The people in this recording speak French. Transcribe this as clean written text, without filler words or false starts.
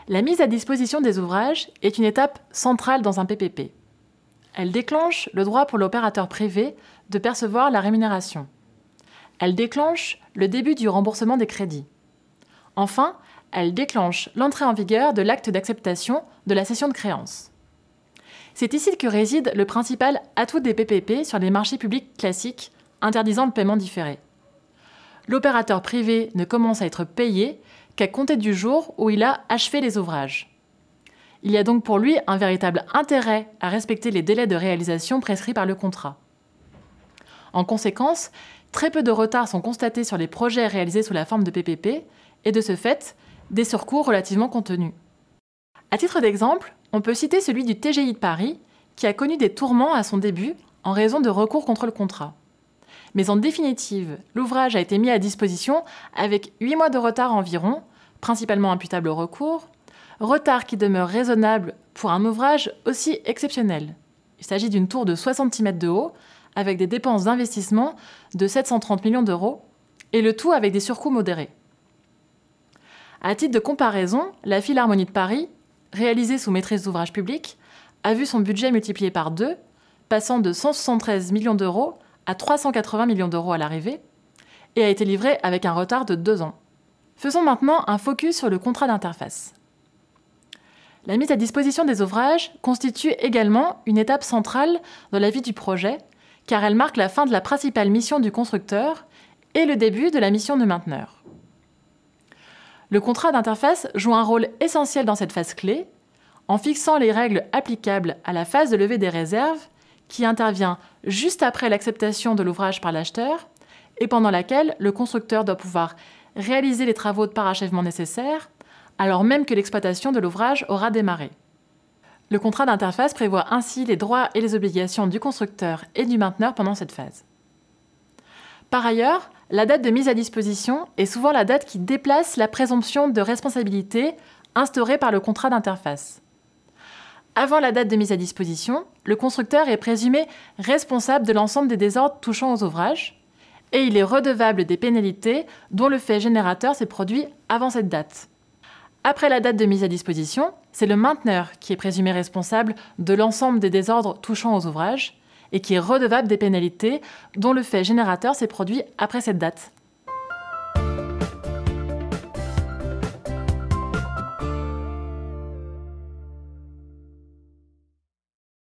La mise à disposition des ouvrages est une étape centrale dans un PPP. Elle déclenche le droit pour l'opérateur privé de percevoir la rémunération. Elle déclenche le début du remboursement des crédits. Enfin, elle déclenche l'entrée en vigueur de l'acte d'acceptation de la cession de créances. C'est ici que réside le principal atout des PPP sur les marchés publics classiques, interdisant le paiement différé. L'opérateur privé ne commence à être payé qu'à compter du jour où il a achevé les ouvrages. Il y a donc pour lui un véritable intérêt à respecter les délais de réalisation prescrits par le contrat. En conséquence, très peu de retards sont constatés sur les projets réalisés sous la forme de PPP et de ce fait, des surcoûts relativement contenus. À titre d'exemple, on peut citer celui du TGI de Paris qui a connu des tourments à son début en raison de recours contre le contrat. Mais en définitive, l'ouvrage a été mis à disposition avec 8 mois de retard environ, principalement imputable au recours, retard qui demeure raisonnable pour un ouvrage aussi exceptionnel. Il s'agit d'une tour de 60 mètres de haut, avec des dépenses d'investissement de 730 millions d'euros, et le tout avec des surcoûts modérés. À titre de comparaison, la Philharmonie de Paris, réalisée sous maîtrise d'ouvrage public, a vu son budget multiplié par 2, passant de 173 millions d'euros à 380 millions d'euros à l'arrivée, et a été livrée avec un retard de 2 ans. Faisons maintenant un focus sur le contrat d'interface. La mise à disposition des ouvrages constitue également une étape centrale dans la vie du projet, car elle marque la fin de la principale mission du constructeur et le début de la mission de mainteneur. Le contrat d'interface joue un rôle essentiel dans cette phase clé, en fixant les règles applicables à la phase de levée des réserves, qui intervient juste après l'acceptation de l'ouvrage par l'acheteur et pendant laquelle le constructeur doit pouvoir réaliser les travaux de parachèvement nécessaires, alors même que l'exploitation de l'ouvrage aura démarré. Le contrat d'interface prévoit ainsi les droits et les obligations du constructeur et du mainteneur pendant cette phase. Par ailleurs, la date de mise à disposition est souvent la date qui déplace la présomption de responsabilité instaurée par le contrat d'interface. Avant la date de mise à disposition, le constructeur est présumé responsable de l'ensemble des désordres touchant aux ouvrages, et il est redevable des pénalités dont le fait générateur s'est produit avant cette date. Après la date de mise à disposition, c'est le mainteneur qui est présumé responsable de l'ensemble des désordres touchant aux ouvrages, et qui est redevable des pénalités dont le fait générateur s'est produit après cette date.